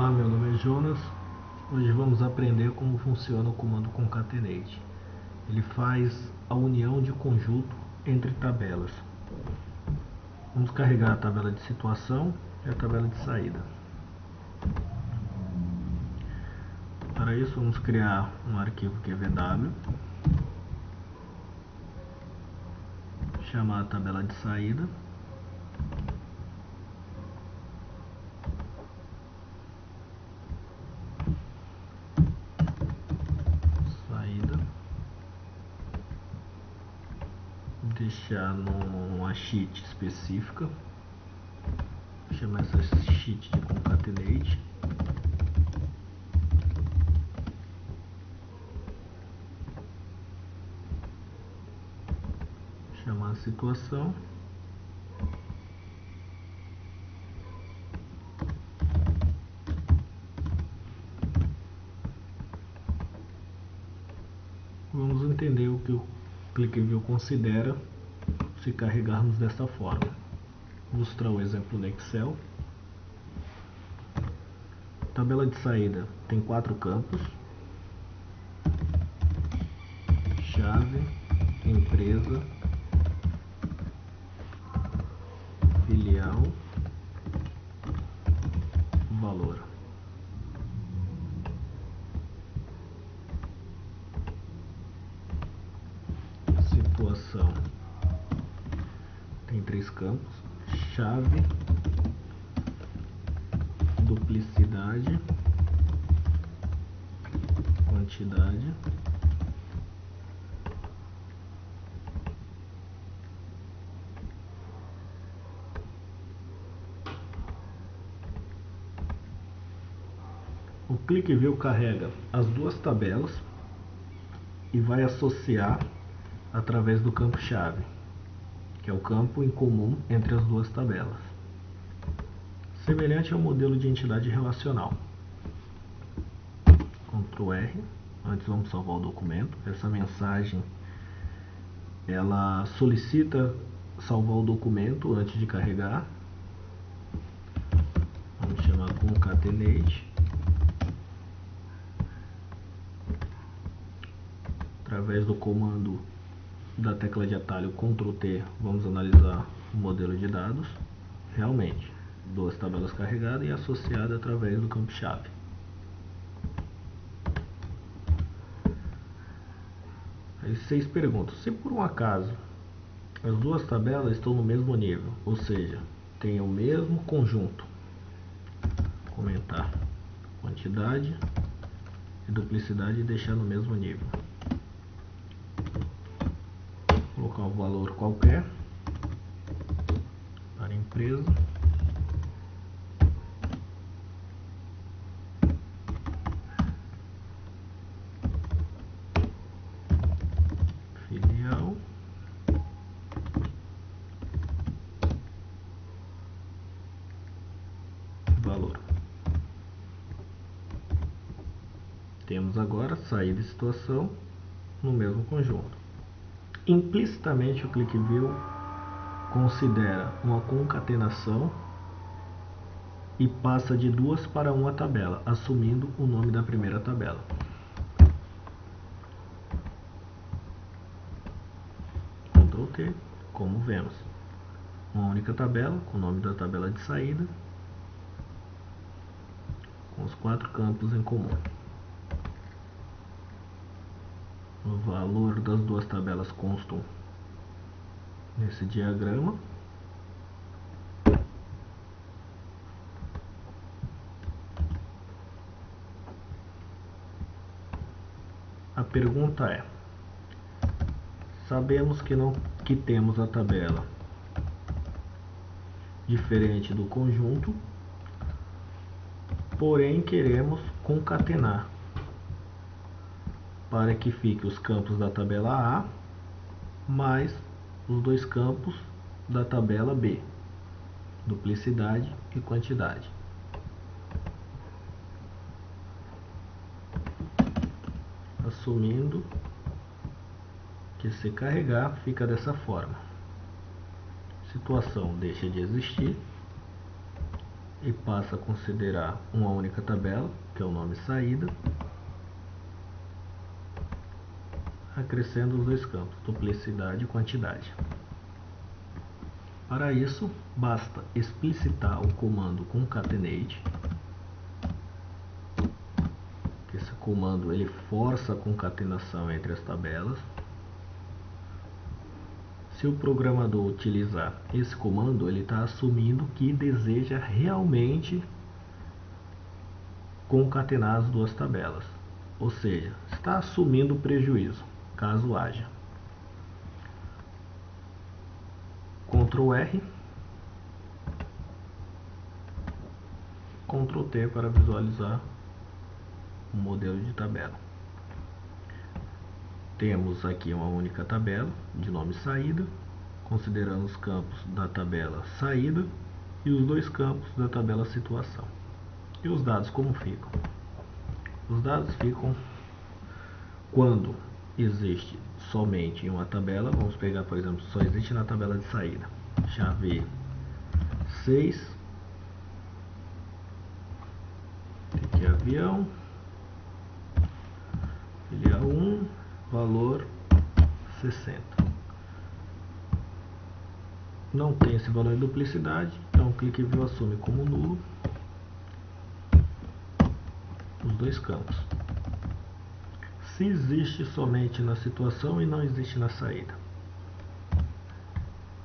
Olá, meu nome é Jonas. Hoje vamos aprender como funciona o comando concatenate. Ele faz a união de conjunto entre tabelas. Vamos carregar a tabela de situação e a tabela de saída. Para isso, vamos criar um arquivo QVW, chamar a tabela de saída, deixar numa sheet específica, chamar essa sheet de concatenate, chamar a situação, vamos entender o que o ClickView considera se carregarmos dessa forma. Vou mostrar o exemplo no Excel. Tabela de saída tem 4 campos: chave, empresa, filial, valor. Situação tem 3 campos: chave, duplicidade, quantidade, o ClickView carrega as duas tabelas e vai associar através do campo chave, que é o campo em comum entre as duas tabelas, semelhante ao modelo de entidade relacional. Ctrl R. Antes vamos salvar o documento. Essa mensagem ela solicita salvar o documento antes de carregar. Vamos chamar concatenate. Através do comando da tecla de atalho Ctrl T, vamos analisar o modelo de dados. Realmente, duas tabelas carregadas e associadas através do campo chave. Aí vocês perguntam: se por um acaso as duas tabelas estão no mesmo nível, ou seja, têm o mesmo conjunto, comentar quantidade e duplicidade e deixar no mesmo nível. Colocar um valor qualquer para a empresa, filial, valor. Temos agora saída e situação no mesmo conjunto. Implicitamente o ClickView considera uma concatenação e passa de 2 para 1 a tabela, assumindo o nome da primeira tabela. Ctrl T, como vemos, uma única tabela com o nome da tabela de saída, com os 4 campos em comum. O valor das duas tabelas constam nesse diagrama. A pergunta é: sabemos que temos a tabela diferente do conjunto, porém queremos concatenar para que fique os campos da tabela A mais os 2 campos da tabela B, duplicidade e quantidade. Assumindo que se carregar fica dessa forma. Situação deixa de existir e passa a considerar uma única tabela, que é o nome saída, acrescendo os dois campos, duplicidade e quantidade. Para isso, basta explicitar o comando concatenate, que esse comando ele força a concatenação entre as tabelas. Se o programador utilizar esse comando, ele está assumindo que deseja realmente concatenar as duas tabelas, ou seja, está assumindo o prejuízo, caso haja. Ctrl R, Ctrl T para visualizar o modelo de tabela. Temos aqui uma única tabela de nome saída, considerando os campos da tabela saída e os dois campos da tabela situação. E os dados como ficam? Os dados ficam quando existe somente em uma tabela. Vamos pegar, por exemplo, só existe na tabela de saída chave 6, aqui avião, filial 1, valor 60. Não tem esse valor de duplicidade, então o clique view assume como nulo os dois campos. Se existe somente na situação e não existe na saída,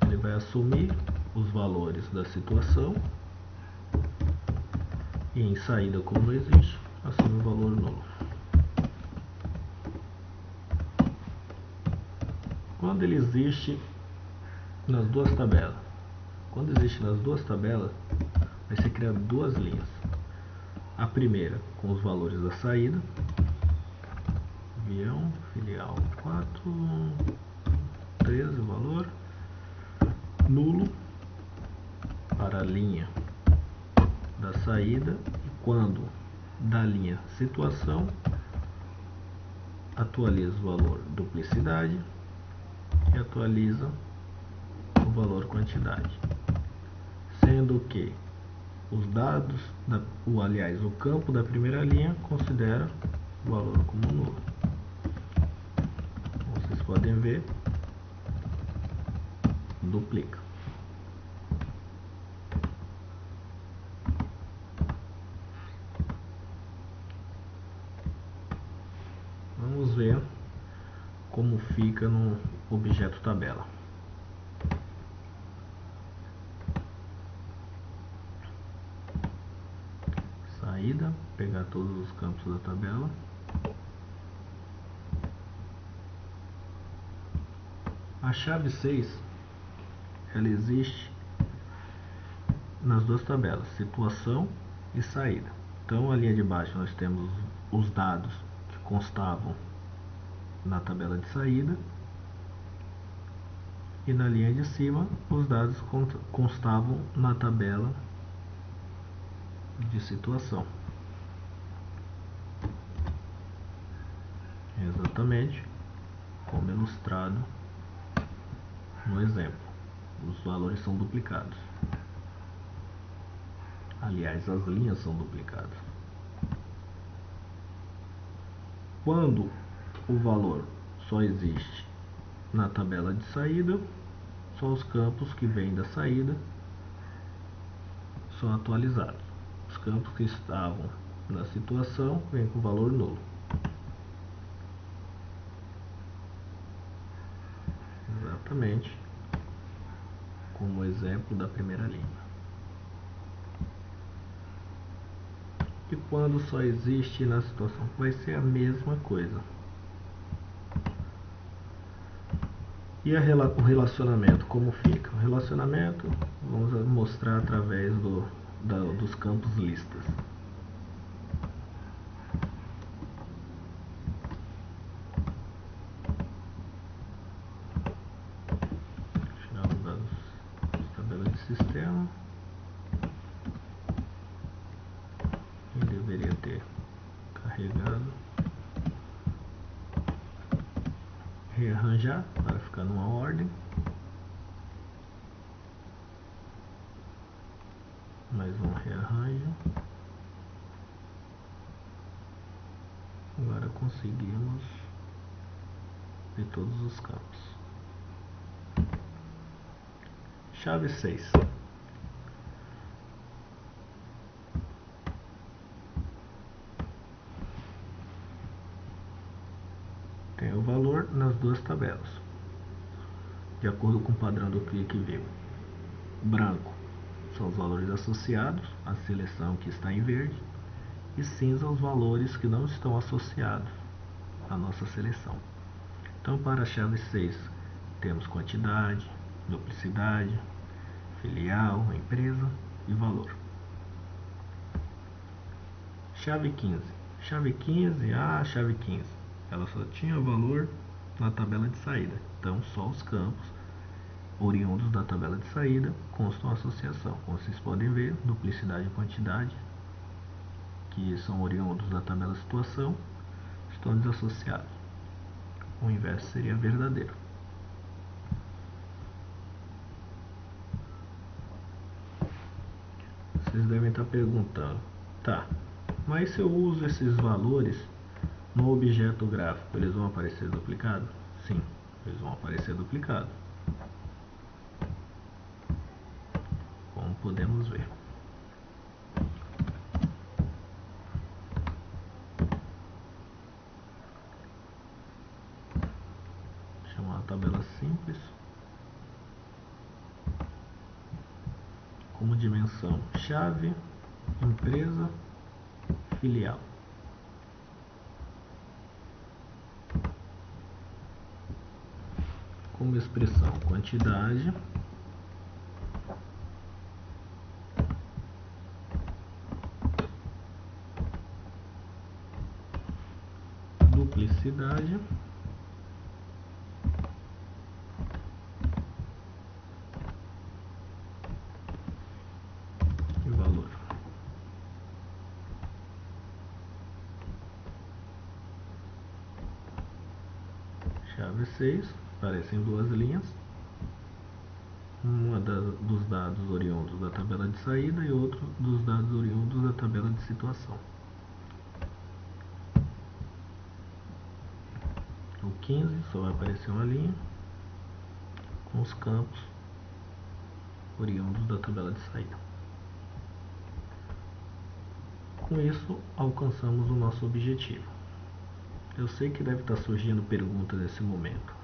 ele vai assumir os valores da situação e em saída, como não existe, assume o valor nulo. Quando ele existe nas duas tabelas, vai ser criado duas linhas. A primeira com os valores da saída, avião, filial 4, 13 o valor, nulo para a linha da saída, e quando da linha situação, atualiza o valor duplicidade e atualiza o valor quantidade, sendo que os dados, o campo da primeira linha considera o valor como nulo. Como vocês podem ver, duplica. Vamos ver como fica no objeto tabela. Saída, pegar todos os campos da tabela. A chave 6, ela existe nas duas tabelas, situação e saída. Então, a linha de baixo nós temos os dados que constavam na tabela de saída, e na linha de cima os dados constavam na tabela de situação. Exatamente como ilustrado no exemplo. Os valores são duplicados. Aliás, as linhas são duplicadas. Quando o valor só existe na tabela de saída, só os campos que vêm da saída são atualizados. Os campos que estavam na situação vêm com valor nulo. Exatamente como o exemplo da primeira linha. E quando só existe na situação, vai ser a mesma coisa. E o relacionamento, como fica? O relacionamento vamos mostrar através dos campos listas. Tirar os dados da tabela de sistema. E deveria ter carregado. Rearranjar para ficar numa ordem. mais um rearranjo. Agora conseguimos ver todos os campos. Chave 6. Tem o valor nas duas tabelas, de acordo com o padrão do ClickView. Branco são os valores associados à seleção que está em verde, e cinza os valores que não estão associados à nossa seleção. Então, para a chave 6, temos quantidade, duplicidade, filial, empresa e valor. Chave 15. Chave 15, chave 15. Ela só tinha valor na tabela de saída. Então, só os campos oriundos da tabela de saída constam a associação. Como vocês podem ver, duplicidade e quantidade, que são oriundos da tabela de situação, estão desassociados. O inverso seria verdadeiro. Vocês devem estar perguntando, tá, mas se eu uso esses valores no objeto gráfico, eles vão aparecer duplicados? Sim, eles vão aparecer duplicados. Como podemos ver. Chamar uma tabela simples. Como dimensão, chave, empresa, filial. Como expressão, quantidade, duplicidade e valor. Chave 6, aparecem duas linhas, uma dos dados oriundos da tabela de saída e outro dos dados oriundos da tabela de situação. O 15 só vai aparecer uma linha com os campos oriundos da tabela de saída. Com isso, alcançamos o nosso objetivo. Eu sei que deve estar surgindo perguntas nesse momento.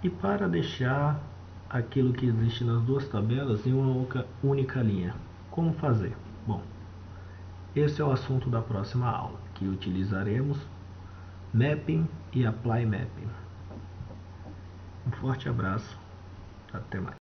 E para deixar aquilo que existe nas duas tabelas em uma única linha, como fazer? Bom, esse é o assunto da próxima aula, que utilizaremos Mapping e Apply Mapping. Um forte abraço, até mais.